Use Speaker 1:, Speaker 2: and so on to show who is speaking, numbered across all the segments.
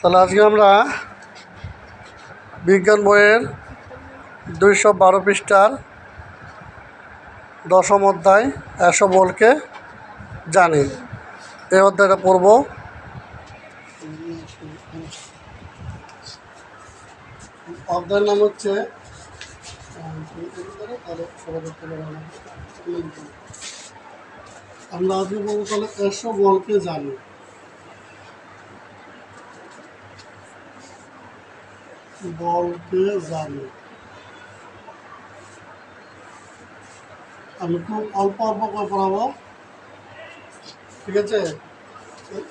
Speaker 1: তাহলে আজকে আমরা বিজ্ঞান বইয়ের 212 পৃষ্ঠার 10ম অধ্যায় এসো বলকে জানি এই অধ্যায়টা পড়ব। অধ্যায়ের নাম হচ্ছে আমরা আজকে বলবো তাহলে এসো বলকে জানি। বলকে জানি আমি খুব অল্প অল্প করে পড়াবো, ঠিক আছে?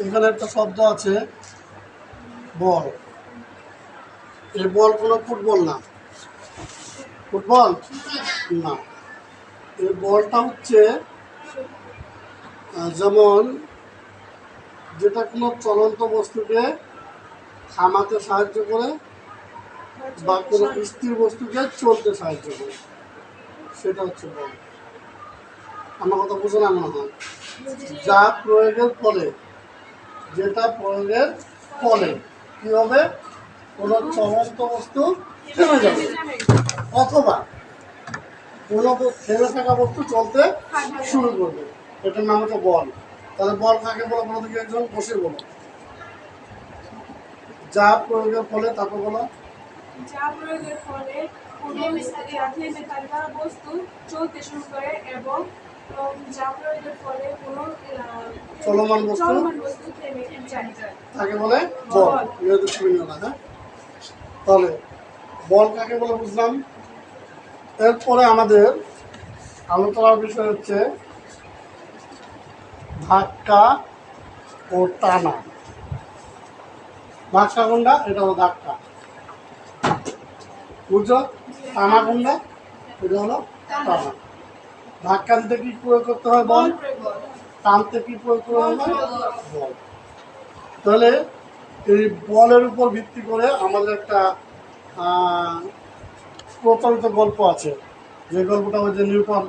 Speaker 1: এখানে একটা শব্দ আছে বল। এই বল কোনো ফুটবল না, ফুটবল না। এই বলটা হচ্ছে যেমন যেটা কোনো চলন্ত বস্তুকে থামাতে সাহায্য করে বা কোনো স্থির বস্তুকে চলতে সাহায্য করে, সেটা হচ্ছে বল। আমার কথা বুঝে না মনে হয়? যা প্রয়োগের ফলে, যেটা প্রয়োগের ফলে কি হবে, কোনো চলন্ত বস্তু থেমে যাবে অথবা কোনো থেমে থাকা বস্তু চলতে শুরু করবে, এটার নাম হচ্ছে বল। তাহলে বল কাকে বলো বলো দেখি, একজন বসে বলো। যা প্রয়োগের ফলে, তারপর বলো।
Speaker 2: যা প্রয়োগের ফলে কোনো থেমে থাকা বস্তু চলতে শুরু করে এবং যা প্রয়োগের ফলে কোনো
Speaker 1: চলমান বস্তু
Speaker 2: থেমে যায়
Speaker 1: তাকে বলে বল। হ্যাঁ, তাহলে বল কাকে বলে বুঝলাম। এরপরে আমাদের আলোচনার বিষয় হচ্ছে ধাক্কা ও টানা। ধাক্কা কোনটা? এটা হলো ধাক্কা, বুঝছো? টানা কোনটা? এটা হলো টানা। ধাক্কা দিতে কি প্রয়োগ করতে হয়? বল। টানতে কি প্রয়োগ করতে হয়? বল। তাহলে এই বলের উপর ভিত্তি করে আমাদের একটা প্রচলিত গল্প আছে, যে গল্পটা ওই যে নিউটন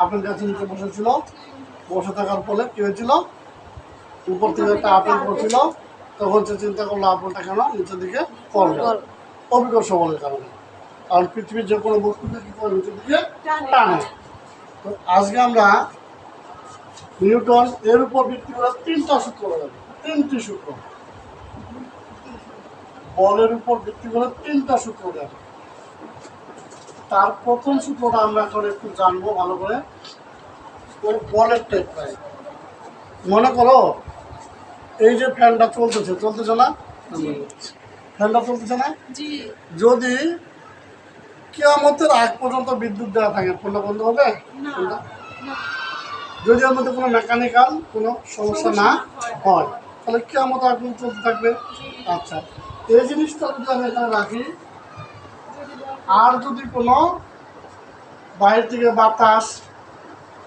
Speaker 1: আপেল গাছের নিচে বসেছিল, বসে থাকার ফলে কী হয়েছিল, উপর থেকে একটা আপেল পড়ছিল, তখন সে চিন্তা করলো আপেলটা কেন নিচের দিকে পড়বে, অভিকর্ষ বলের কারণে। কারণ পৃথিবীর যে কোনো বস্তুকে কী করে নিচের দিকে টানে। তো আজকে আমরা নিউটন এর উপর ভিত্তি করে 3টা সূত্র দেবো, 3টি সূত্র। বলের উপর ভিত্তি করে 3টা সূত্র দেবো। তার প্রথম সূত্রটা আমরা এখন একটু জানবো ভালো করে। ওই বলের টাইপ মনে করো এই যে ফ্যানটা চলতেছে না? ফ্যানটা চলতেছে না? যদি কিয়ামতের আগ পর্যন্ত বিদ্যুৎ দেওয়া থাকে, ফোনটা বন্ধ হবে? যদি এর মধ্যে কোনো মেকানিক্যাল কোনো সমস্যা না হয়, তাহলে কিয়ামতের আগ পর্যন্ত চলতে থাকবে। আচ্ছা, এই জিনিসটা যদি আমি এখানে রাখি, আর যদি কোনো বাইরে থেকে বাতাস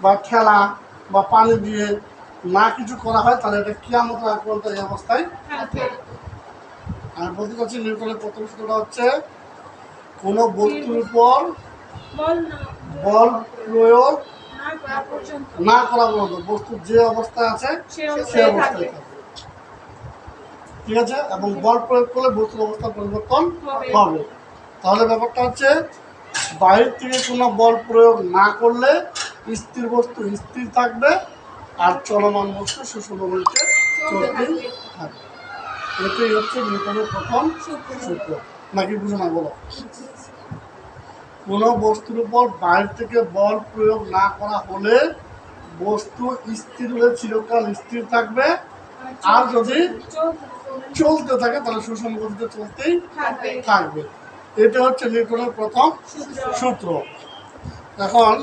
Speaker 1: বা খেলা বা পানি দিয়ে না কিছু করা হয়, তাহলে এটা কিয়ামতের আগ পর্যন্ত এই অবস্থায় থাকে। আমি বলতে চাচ্ছি নিউটনের প্রথম সূত্রটা হচ্ছে কোনো বস্তুর উপর বল প্রয়োগ না করা পর্যন্ত বস্তু যে অবস্থায় আছে সে অবস্থায় থাকে, ঠিক আছে? এবং বল প্রয়োগ করলে বস্তুর অবস্থা পরিবর্তন হবে। তাহলে ব্যাপারটা হচ্ছে বাইরে থেকে কোনো বল প্রয়োগ না করলে স্থির বস্তু স্থির থাকবে আর চলমান বস্তু সুষমভাবে চলতেই থাকবে। এটাই হচ্ছে নিউটনের প্রথম সূত্র। নাকি বুঝো না? বলো। কোনো বস্তুর উপর বাইরে থেকে বল প্রয়োগ না করা হলে বস্তু স্থির হলে চিরকাল স্থির থাকবে, আর যদি চলতে থাকে তাহলে সুষম গতিতে চলতেই থাকবে। এটা হচ্ছে নিউটনের প্রথম সূত্র। এখন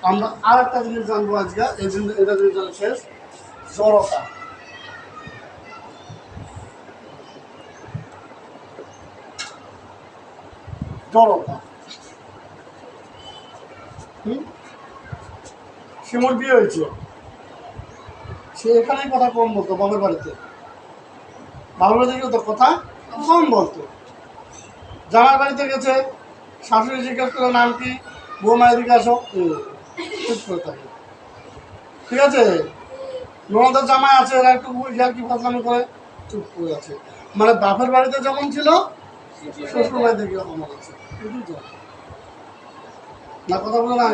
Speaker 1: আমরা আর একটা জিনিস জানবো আজকে, এই জন্য এটা জিনিস জানা শেষ। জড়তা। জড়তা শিমুর বিয়ে হয়েছে, সে এখানেই কথা কম বলতো, বাবার বাড়িতে গেলে তো কথা কম বলতো। জামার বাড়িতে গেছে, শাশুড়ি জিজ্ঞেস করে নাম কি, বৌমা এদিকে আসো, চুপ করে থাকে, ঠিক আছে? ননদের জামাই আছে, এরা একটু ইয়ার্কি ফাজলামি করে, চুপ করে আছে, মানে বাপের বাড়িতে যেমন ছিল শ্বশুর বাড়িতে গিয়ে অমন আছে, এটাই জড়তা। না কথা বলে না,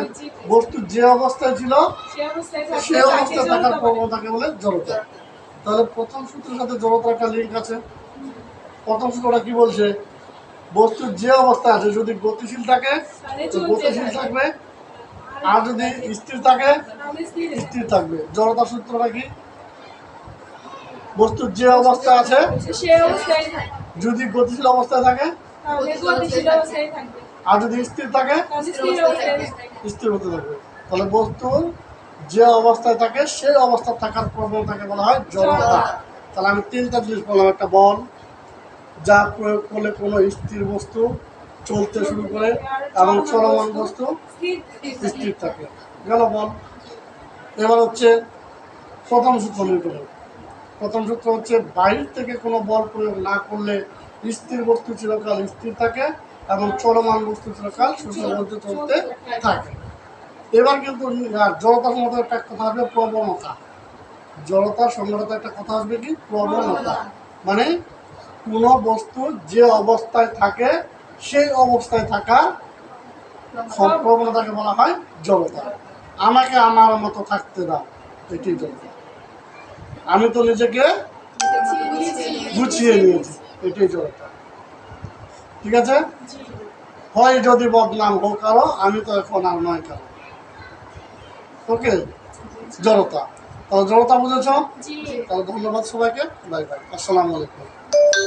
Speaker 1: বস্তু যে অবস্থায় ছিল
Speaker 2: সে অবস্থায় থাকলে
Speaker 1: সে
Speaker 2: তাকে
Speaker 1: অবস্থায়
Speaker 2: জড়তা
Speaker 1: থাকার
Speaker 2: বলে।
Speaker 1: প্রবণতাকে বলে জড়তা। তাহলে প্রথম সূত্রের সাথে জড়তার একটা লিঙ্ক আছে। প্রথম সূত্রটা কি বলছে, বস্তুর যে অবস্থায় আছে যদি গতিশীল থাকে
Speaker 2: তাহলে
Speaker 1: তো
Speaker 2: চলতে
Speaker 1: গতিশীল
Speaker 2: থাকে।
Speaker 1: থাকবে, আর যদি স্থির থাকে
Speaker 2: তাহলে স্থির
Speaker 1: স্থির থাকবে। জড়তার সূত্রটা কি, বস্তুর যে অবস্থায় আছে
Speaker 2: সে অবস্থায় থাকে।
Speaker 1: যদি গতিশীল অবস্থায় থাকে
Speaker 2: তাহলে গতিশীল অবস্থায় থাকবে।
Speaker 1: আর যদি স্থির থাকে
Speaker 2: তাহলে স্থির অবস্থায় থাকবে।
Speaker 1: স্থির হতে থাকবে। তাহলে বস্তুর যে অবস্থায় থাকে সেই অবস্থায় থাকার প্রবণতাকে বলা হয় জড়তা। তাহলে আমি তিনটা জিনিস বললাম, একটা বল যা প্রয়োগ করলে কোনো স্থির বস্তু চলতে শুরু করে এবং চলমান বস্তু
Speaker 2: স্থির
Speaker 1: স্থির থাকে, গেল বল। এবার হচ্ছে প্রথম সূত্র নিউটনের। প্রথম সূত্র হচ্ছে বাইরে থেকে কোনো বল প্রয়োগ না করলে স্থির বস্তু চিরকাল স্থির থাকে এবং চলমান বস্তু চিরকাল সূর্যের মধ্যে চলতে থাকে। এবার কিন্তু জড়তার মধ্যে একটা কথা আসবে প্রবণতা। জড়তার সংগঠতে একটা কথা আসবে কি প্রবণতা, মানে কোনো বস্তু যে অবস্থায় থাকে সেই অবস্থায় থাকা প্রবণতাকে বলা হয় জড়তা। আমাকে আমার মতো থাকতে দাও, এটি জড়তা। আমি তো নিজেকে গুছিয়ে নিয়েছি, এটাই জড়তা। ঠিক আছে, হয় যদি বদনাম হোক আরো, আমি তো এখন আর নয় কারো। ওকে, জড়তা। তাহলে জড়তা বুঝেছ?
Speaker 2: জি।
Speaker 1: তাহলে ধন্যবাদ সবাইকে, বাই বাই, আসসালামু আলাইকুম।